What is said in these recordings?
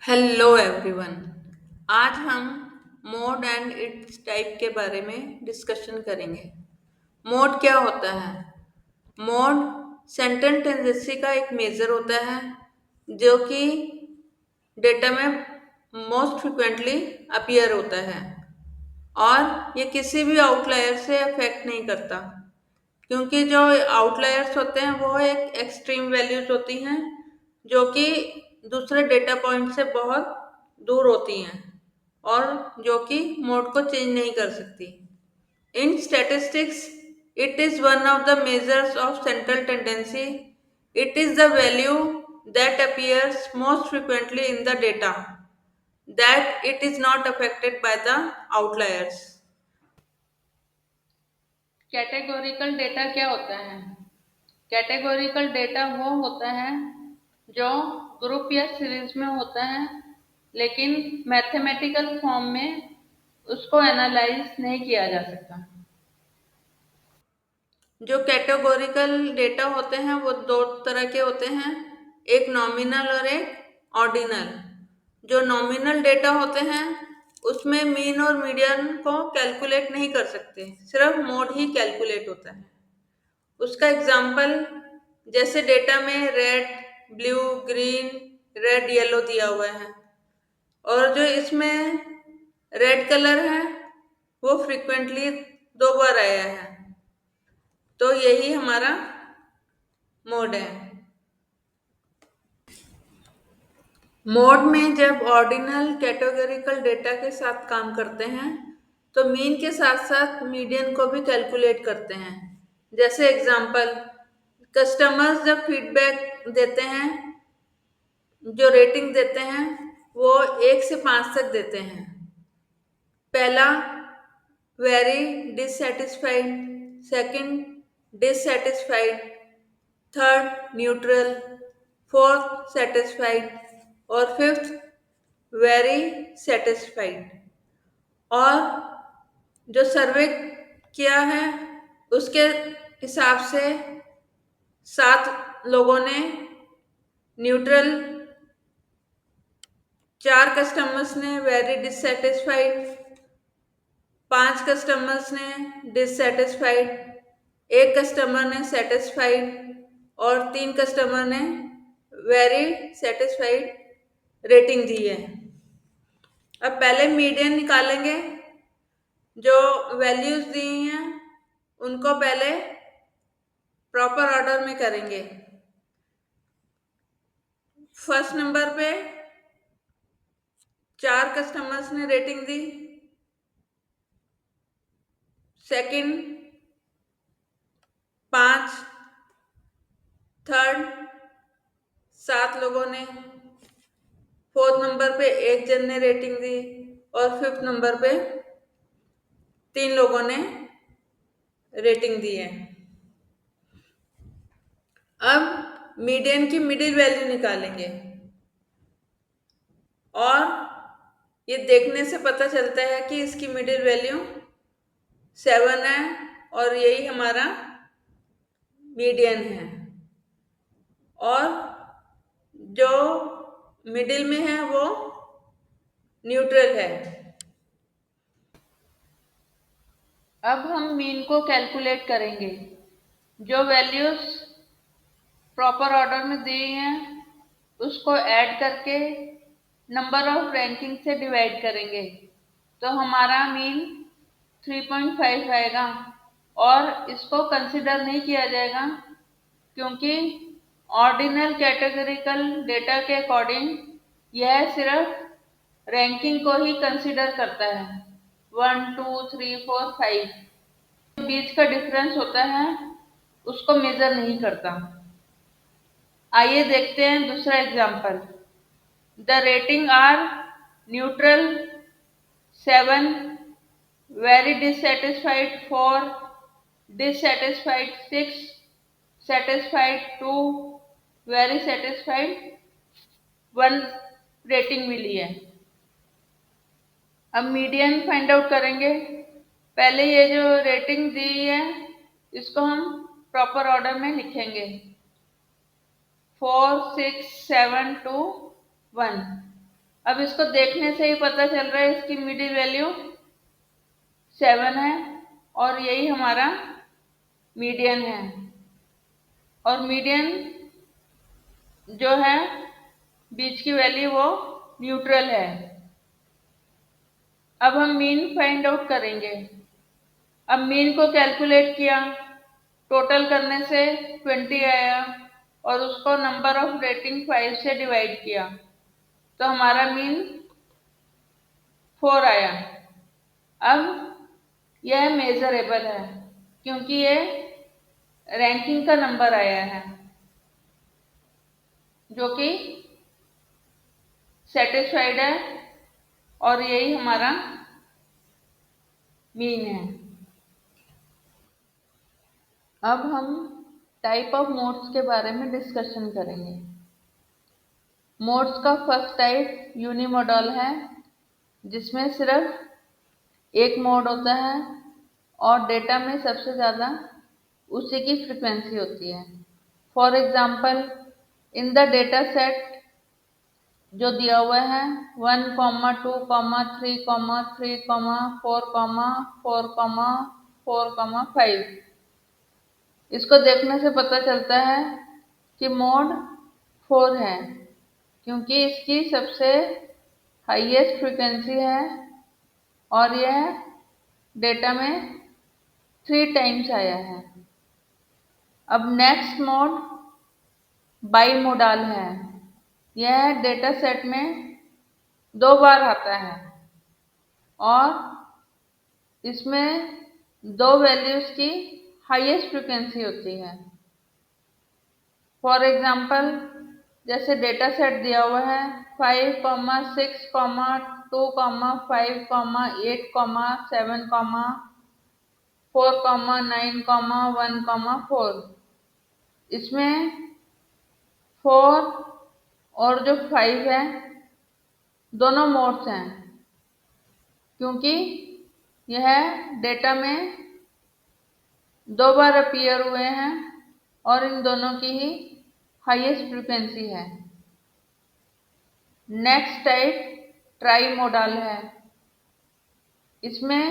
Hello everyone. आज हम mode and it's type के बारे में डिस्कशन करेंगे। मोड क्या होता है? मोड सेंट्रल टेंडेंसी का एक मेजर होता है जो कि डेटा में मोस्ट फ्रिक्वेंटली अपीयर होता है और ये किसी भी आउटलायर से अफेक्ट नहीं करता, क्योंकि जो आउटलायर्स होते हैं वो एक एक्सट्रीम वैल्यूज होती हैं जो कि दूसरे डेटा पॉइंट से बहुत दूर होती हैं और जो कि मोड को चेंज नहीं कर सकती। इन statistics, it is one of the measures of central tendency. It is the value that appears most frequently in the data, that it is not affected by the outliers. Categorical data क्या होता है? Categorical data वो होता है जो group या series में होता है, लेकिन मैथमेटिकल फॉर्म में उसको एनालाइज नहीं किया जा सकता। जो कैटेगोरिकल डेटा होते हैं वो दो तरह के होते हैं, एक नॉमिनल और एक ऑर्डिनल। जो नॉमिनल डेटा होते हैं उसमें मीन और मीडियन को कैलकुलेट नहीं कर सकते, सिर्फ मोड ही कैलकुलेट होता है। उसका एग्जाम्पल जैसे डेटा में red, blue, green, red, yellow दिया हुआ है और जो इसमें रेड कलर है वो फ्रीक्वेंटली 2 बार आया है, तो यही हमारा मोड है। मोड में जब ऑर्डिनल कैटेगोरिकल डेटा के साथ काम करते हैं तो मीन के साथ साथ मीडियन को भी कैलकुलेट करते हैं। जैसे एग्जांपल, कस्टमर्स जब फीडबैक देते हैं, जो रेटिंग देते हैं वो 1 से 5 तक देते हैं। पहला very dissatisfied, second dissatisfied, third neutral, fourth satisfied और फिफ्थ वेरी सेटिस्फाइड। और जो सर्वे किया है उसके हिसाब से 7 लोगों ने न्यूट्रल, 4 कस्टमर्स ने वेरी डिससेटिस्फाइड, 5 कस्टमर्स ने डिससेटिस्फाइड, 1 कस्टमर ने सेटिस्फाइड और 3 कस्टमर ने वेरी सेटिस्फाइड रेटिंग दी है। अब पहले मीडियन निकालेंगे। जो वैल्यूज दी हैं उनको पहले प्रॉपर ऑर्डर में करेंगे। फर्स्ट नंबर पे 4 कस्टमर्स ने रेटिंग दी, सेकंड 5, थर्ड 7 लोगों ने, फोर्थ नंबर पे 1 जन ने रेटिंग दी और फिफ्थ नंबर पे 3 लोगों ने रेटिंग दी है। अब मीडियन की मिडिल वैल्यू निकालेंगे और ये देखने से पता चलता है कि इसकी मिडिल वैल्यू 7 है और यही हमारा मीडियन है। और जो मिडिल में है वो न्यूट्रल है। अब हम मीन को कैलकुलेट करेंगे। जो वैल्यूज प्रॉपर ऑर्डर में दी हैं उसको ऐड करके नंबर ऑफ रैंकिंग से डिवाइड करेंगे तो हमारा मीन 3.5 आएगा। और इसको कंसिडर नहीं किया जाएगा क्योंकि ऑर्डिनल कैटेगरिकल डेटा के अकॉर्डिंग यह सिर्फ रैंकिंग को ही कंसिडर करता है। 1, 2, 3, 4, 5 बीच का डिफरेंस होता है उसको मेजर नहीं करता। आइए देखते हैं दूसरा example. The rating are neutral 7, very dissatisfied 4, dissatisfied 6, satisfied 2, very satisfied 1 rating मिली है। अब मीडियन फाइंड आउट करेंगे। पहले ये जो रेटिंग दी है इसको हम प्रॉपर ऑर्डर में लिखेंगे, 4, 6, 7, 2, 1। अब इसको देखने से ही पता चल रहा है इसकी मिडिल वैल्यू 7 है और यही हमारा मीडियन है। और मीडियन जो है बीच की वैल्यू वो न्यूट्रल है। अब हम मीन फाइंड आउट करेंगे। अब मीन को कैलकुलेट किया, टोटल करने से 20 आया और उसको नंबर ऑफ रेटिंग 5 से डिवाइड किया तो हमारा मीन 4 आया। अब यह मेजरेबल है क्योंकि ये रैंकिंग का नंबर आया है जो कि सेटिस्फाइड है और यही हमारा मीन है। अब हम टाइप ऑफ मोड्स के बारे में डिस्कशन करेंगे। मोड्स का फर्स्ट टाइप यूनिमोडल है जिसमें सिर्फ एक मोड होता है और डेटा में सबसे ज़्यादा उसी की फ्रिक्वेंसी होती है। For example in the data set जो दिया हुआ है 1, 2, 3, 3, 4, 4, 4, 5, इसको देखने से पता चलता है कि मोड 4 है क्योंकि इसकी सबसे हाईएस्ट फ्रिक्वेंसी है और यह डेटा में 3 टाइम्स आया है। अब नेक्स्ट मोड बाईमोडाल है। यह डेटा सेट में 2 बार आता है और इसमें 2 वैल्यूज की हाईएस्ट फ्रिक्वेंसी होती है। फॉर एग्जाम्पल जैसे डेटा सेट दिया हुआ है 5, 6, 2, 5, 8, 7, 4, 9, 1, 4, इसमें 4 और जो 5 है दोनों मोड्स हैं क्योंकि यह डेटा में 2 बार अपीयर हुए हैं और इन दोनों की ही हाईएस्ट फ्रिक्वेंसी है। नेक्स्ट टाइप ट्राई मोडाल है। इसमें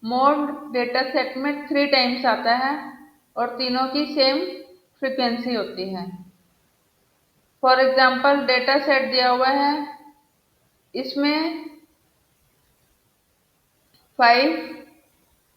मोड डेटा सेट में 3 टाइम्स आता है और तीनों की सेम फ्रिक्वेंसी होती है। फॉर एग्जाम्पल डेटा सेट दिया हुआ है इसमें 5,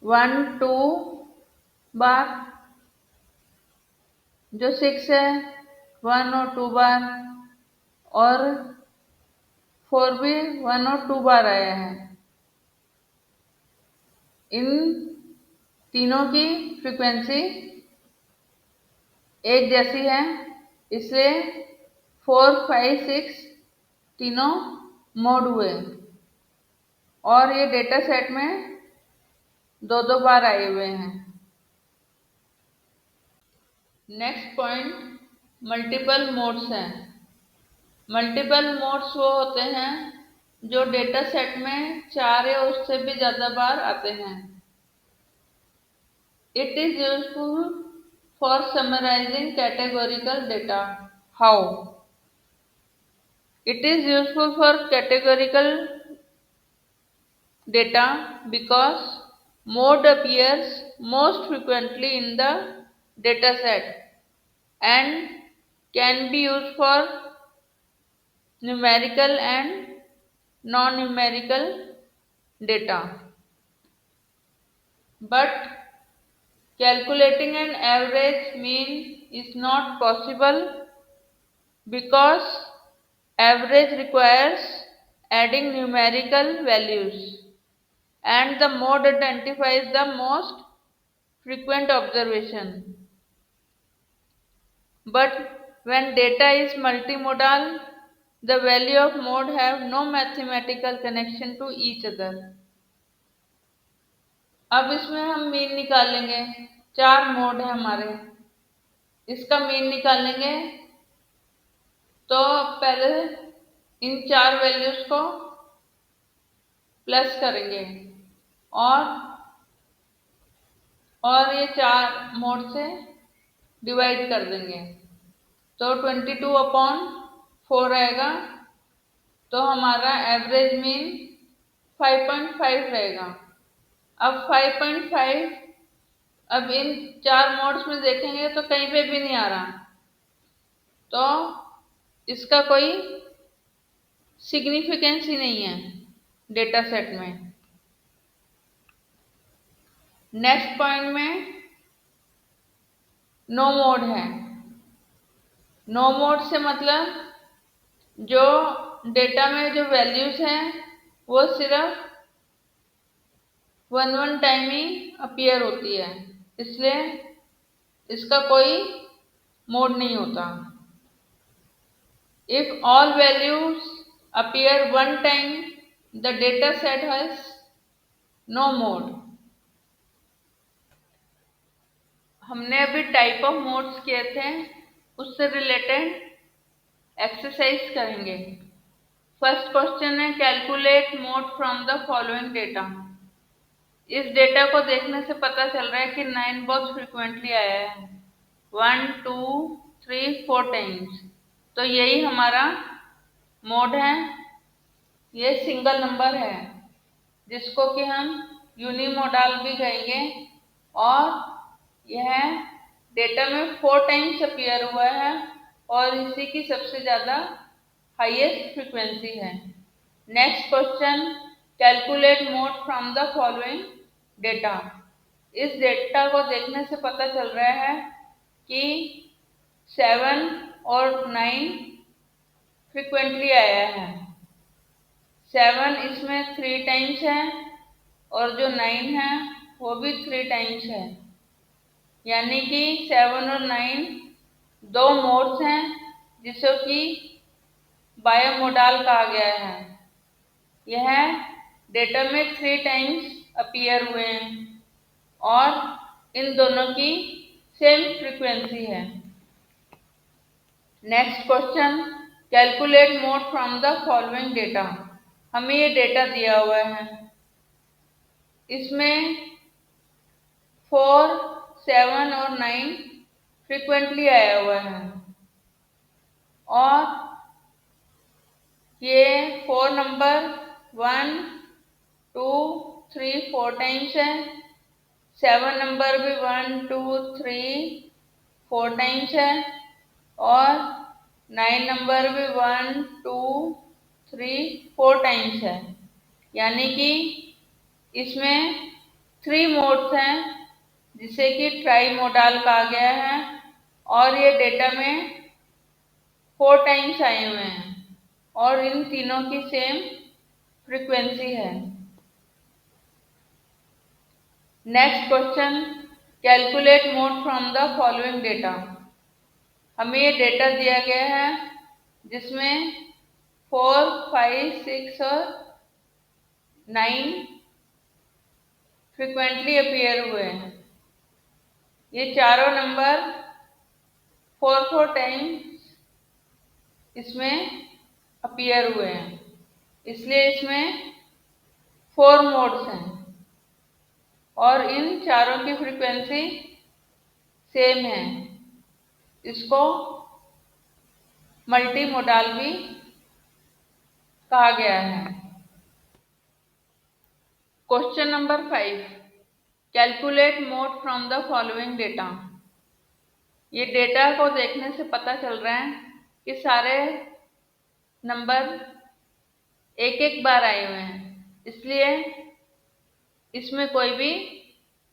1, 2 बार, जो 6 है 1 और 2 बार और 4 भी 1 और 2 बार आया है। इन तीनों की फ्रिक्वेंसी एक जैसी है इसलिए 4, 5, 6 तीनों मोड हुए और ये डेटा सेट में 2 बार आए हुए हैं। नेक्स्ट पॉइंट मल्टीपल मोड्स हैं। मल्टीपल मोड्स वो होते हैं जो डेटा सेट में 4 या उससे भी ज़्यादा बार आते हैं। It is useful for summarising categorical data. How? It is useful for categorical data because mode appears most frequently in the data set and can be used for numerical and non-numerical data. But calculating an average mean is not possible because average requires adding numerical values and the mode identifies the most frequent observation. But when data is multimodal, the value of mode have no mathematical connection to each other. अब इसमें हम mean निकालेंगे। 4 mode है हमारे, इसका mean निकालेंगे तो पहले इन 4 वैल्यूज को प्लस करेंगे और ये 4 मोड से डिवाइड कर देंगे तो 22/4 आएगा तो हमारा एवरेज मीन 5.5 रहेगा। अब 5.5 अब इन 4 मोड्स में देखेंगे तो कहीं पे भी नहीं आ रहा, तो इसका कोई सिग्निफिकेंस ही नहीं है डेटा सेट में। नेक्स्ट पॉइंट में नो मोड है। नो मोड से मतलब जो डेटा में जो वैल्यूज हैं वो सिर्फ वन टाइम ही अपीयर होती है, इसलिए इसका कोई मोड नहीं होता। If all values appear one time the data set has no mode. हमने अभी टाइप ऑफ मोड्स किए थे, उससे रिलेटेड एक्सरसाइज करेंगे। फर्स्ट क्वेश्चन है calculate mode from the following data. इस डेटा को देखने से पता चल रहा है कि 9 बहुत फ्रिक्वेंटली आया है, 1 2 3 4 टाइम्स, तो यही हमारा मोड है। ये सिंगल नंबर है जिसको कि हम यूनिमोडाल भी कहेंगे, और यह डेटा में 4 टाइम्स अपीयर हुआ है और इसी की सबसे ज्यादा हाईएस्ट फ्रीक्वेंसी है। Next question calculate mode from the following data. इस डेटा को देखने से पता चल रहा है कि 7 और 9 फ्रिक्वेंटली आया है। 7 इसमें 3 टाइम्स है और जो 9 है वो भी 3 टाइम्स है, यानी कि 7 और 9 दो मोड्स हैं जिसको कि बायोमोडाल कहा गया है। यह डेटा में 3 टाइम्स अपीयर हुए हैं और इन दोनों की सेम फ्रीक्वेंसी है। Next question calculate mode from the following data. हमें ये डेटा दिया हुआ है, इसमें 4 7 और 9 फ्रिक्वेंटली आया हुआ है और ये 4 नंबर 1 2 3 4 टाइम्स है, 7 नंबर भी 1 2 3 4 टाइम्स है और 9 नंबर भी 1 2 3 4 टाइम्स है, यानी कि इसमें 3 मोड्स हैं जिसे कि ट्राई मोडाल कहा गया है और ये डेटा में 4 टाइम्स आए हुए हैं और इन तीनों की सेम फ्रीक्वेंसी है। Next question calculate mode from the following data. हमें ये डेटा दिया गया है जिसमें 4 5 6 और 9 फ्रिक्वेंटली अपीयर हुए हैं। ये चारों नंबर 4 टाइम्स इसमें अपीयर हुए हैं, इसलिए इसमें 4 मोड्स हैं और इन चारों की फ्रीक्वेंसी सेम है। इसको मल्टी मोडाल भी कहा गया है। Question number 5 calculate mode from the following data. ये डेटा को देखने से पता चल रहा है कि सारे नंबर एक एक बार आए हुए हैं, इसलिए इसमें कोई भी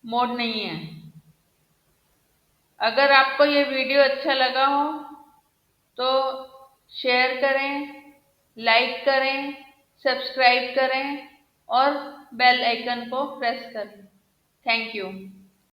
मोड नहीं है। अगर आपको ये वीडियो अच्छा लगा हो तो शेयर करें, लाइक करें, सब्सक्राइब करें और बेल आइकन को प्रेस करें। Thank you.